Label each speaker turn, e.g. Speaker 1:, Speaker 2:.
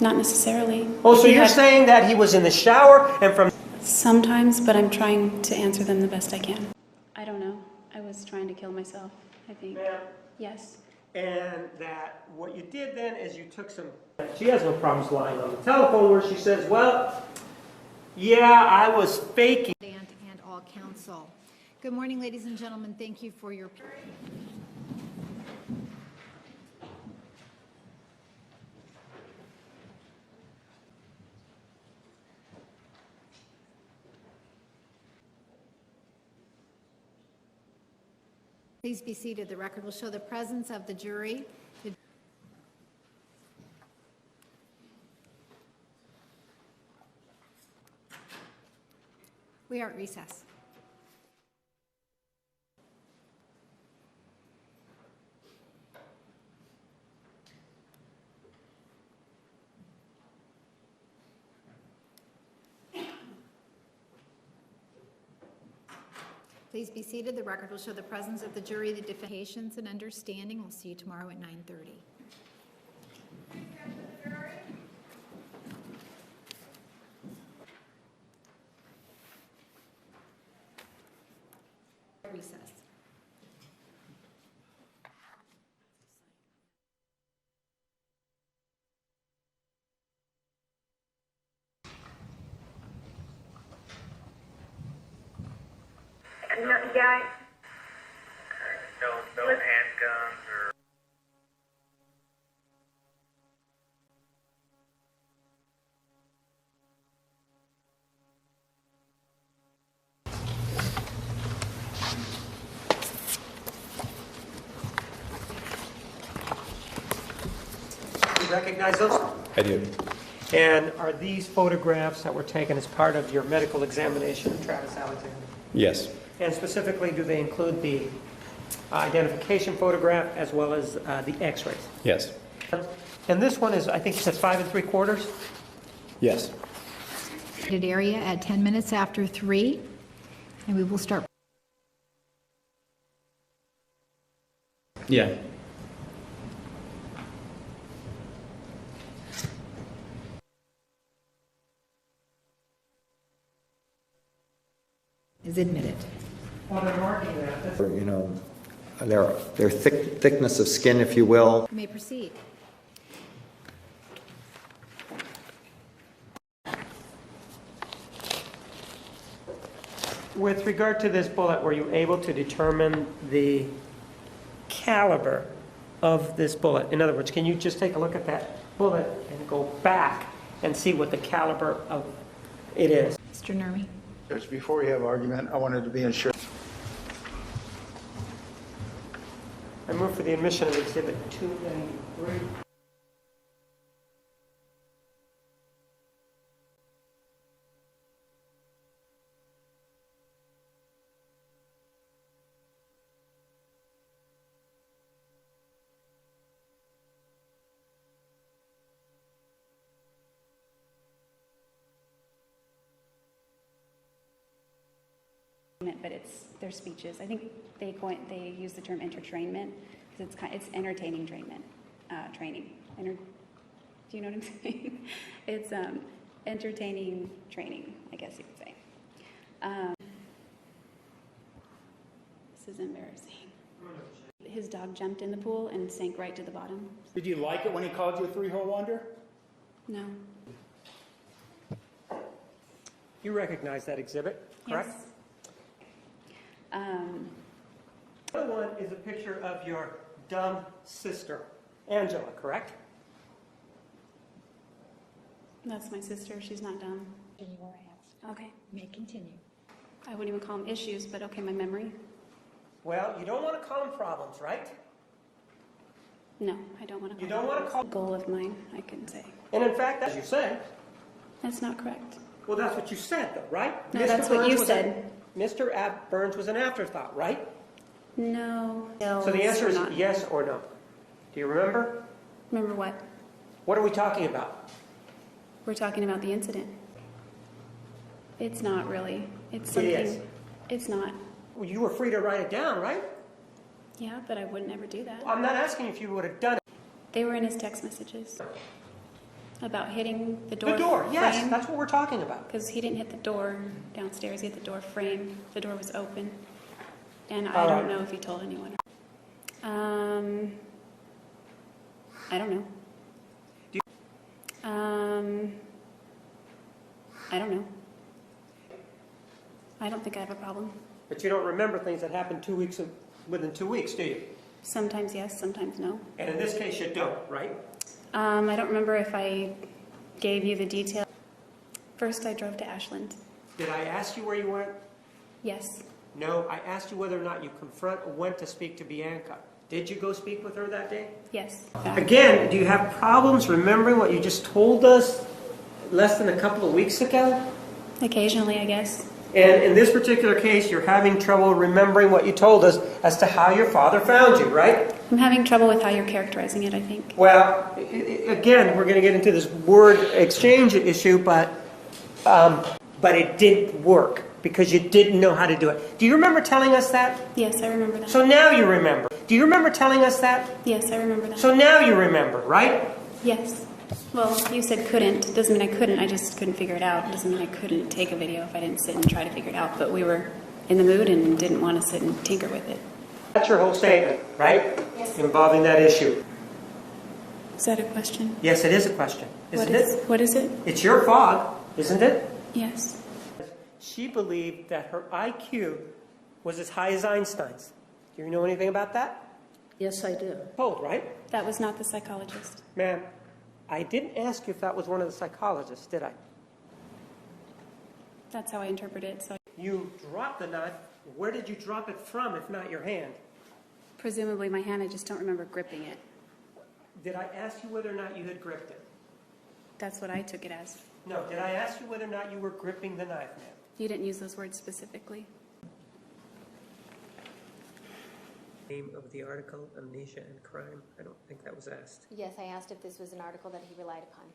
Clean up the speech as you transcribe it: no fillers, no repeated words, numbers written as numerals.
Speaker 1: Not necessarily.
Speaker 2: Oh, so you're saying that he was in the shower and from...
Speaker 1: Sometimes, but I'm trying to answer them the best I can. I don't know. I was trying to kill myself, I think.
Speaker 2: Ma'am?
Speaker 1: Yes.
Speaker 2: And that what you did then is you took some... She has no problems lying on the telephone where she says, well, yeah, I was faking.
Speaker 3: And all counsel. Good morning, ladies and gentlemen. Thank you for your... Please be seated. The record will show the presence of the jury. We are at recess. Please be seated. The record will show the presence of the jury, the definitions and understanding. We'll see you tomorrow at 9:30. Recess.
Speaker 4: No, yeah.
Speaker 5: No handguns or...
Speaker 2: You recognize those?
Speaker 6: I do.
Speaker 2: And are these photographs that were taken as part of your medical examination of Travis Alexander?
Speaker 6: Yes.
Speaker 2: And specifically, do they include the identification photograph as well as the x-rays?
Speaker 6: Yes.
Speaker 2: And this one is, I think it says 5 3/4?
Speaker 6: Yes.
Speaker 3: Area at 10 minutes after 3, and we will start.
Speaker 6: Yeah.
Speaker 3: Is admitted.
Speaker 2: Well, they're marking that.
Speaker 7: You know, their thickness of skin, if you will.
Speaker 3: You may proceed.
Speaker 2: With regard to this bullet, were you able to determine the caliber of this bullet? In other words, can you just take a look at that bullet and go back and see what the caliber of it is?
Speaker 3: Mr. Nurmi.
Speaker 8: Judge, before we have argument, I wanted to be ensured.
Speaker 2: I move for the admission of Exhibit 293.
Speaker 1: But it's their speeches. I think they use the term entertainment because it's entertaining training. Do you know what I'm saying? It's entertaining training, I guess you could say. This is embarrassing. His dog jumped in the pool and sank right to the bottom.
Speaker 9: Did you like it when he called you a three-hole wonder?
Speaker 1: No.
Speaker 2: You recognize that exhibit, correct?
Speaker 1: Yes.
Speaker 2: The other one is a picture of your dumb sister, Angela, correct?
Speaker 1: That's my sister. She's not dumb.
Speaker 3: You are asked.
Speaker 1: Okay.
Speaker 3: You may continue.
Speaker 1: I wouldn't even call them issues, but okay, my memory.
Speaker 2: Well, you don't want to call them problems, right?
Speaker 1: No, I don't want to.
Speaker 2: You don't want to call...
Speaker 1: Goal of mine, I can say.
Speaker 2: And in fact, as you say...
Speaker 1: That's not correct.
Speaker 2: Well, that's what you said, though, right?
Speaker 1: No, that's what you said.
Speaker 2: Mr. Burns was an afterthought, right?
Speaker 1: No.
Speaker 2: So the answer is yes or no. Do you remember?
Speaker 1: Remember what?
Speaker 2: What are we talking about?
Speaker 1: We're talking about the incident. It's not really. It's something.
Speaker 2: It is.
Speaker 1: It's not.
Speaker 2: Well, you were free to write it down, right?
Speaker 1: Yeah, but I would never do that.
Speaker 2: I'm not asking if you would have done it.
Speaker 1: They were in his text messages. About hitting the door
Speaker 2: The door, yes,
Speaker 1: frame?
Speaker 2: that's what we're talking about.
Speaker 1: Because he didn't hit the door downstairs, he hit the door frame. The door was open. And I
Speaker 2: All
Speaker 1: don't
Speaker 2: right.
Speaker 1: know if he told anyone. I don't know.
Speaker 2: Do
Speaker 1: I don't know. I don't think I have a problem.
Speaker 2: But you don't remember things that happened within 2 weeks, do you?
Speaker 1: Sometimes yes, sometimes no.
Speaker 2: And in this case, you don't, right?
Speaker 1: I don't remember if I gave you the detail. First, I drove to Ashland.
Speaker 2: Did I ask you where you went?
Speaker 1: Yes.
Speaker 2: No, I asked you whether or not you went to speak to Bianca. Did you go speak with her that day?
Speaker 1: Yes.
Speaker 2: Again, do you have problems remembering what you just told us less than a couple of weeks ago?
Speaker 1: Occasionally, I guess.
Speaker 2: And in this particular case, you're having trouble remembering what you told us as to how your father found you, right?
Speaker 1: I'm having trouble with how you're characterizing it, I think.
Speaker 2: Well, again, we're going to get into this word exchange issue, but it didn't work because you didn't know how to do it. Do you remember telling us that?
Speaker 1: Yes, I remember that.
Speaker 2: So now you remember. Do you remember telling us that?
Speaker 1: Yes, I remember that.
Speaker 2: So now you remember, right?
Speaker 1: Yes. Well, you said couldn't. Doesn't mean I couldn't. I just couldn't figure it out. Doesn't mean I couldn't take a video if I didn't sit and try to figure it out. But we were in the mood and didn't want to sit and tinker with it.
Speaker 2: That's your whole statement, right? Yes. Involving that issue.
Speaker 1: Is that a question?
Speaker 2: Yes, it is a question, isn't it?
Speaker 1: What is it?
Speaker 2: It's your fog, isn't it?
Speaker 1: Yes.
Speaker 2: She believed that her IQ was as high as Einstein's. Do you know anything about that?
Speaker 4: Yes, I do.
Speaker 2: Told, right?
Speaker 1: That was not the psychologist.
Speaker 2: Ma'am, I didn't ask you if that was one of the psychologists, did I?
Speaker 1: That's how I interpret it. So
Speaker 2: You dropped the knife. Where did you drop it from, if not your hand?
Speaker 1: presumably my hand, I just don't remember gripping it.
Speaker 2: Did I ask you whether or not you had gripped it?
Speaker 1: That's what I took it as.
Speaker 2: No. Did I ask you whether or not you were gripping the knife, ma'am?
Speaker 1: You didn't use those words specifically.
Speaker 2: Name of the article, Amnesia and Crime. I don't think that was asked.
Speaker 10: Yes, I asked if this was an article that he relied upon.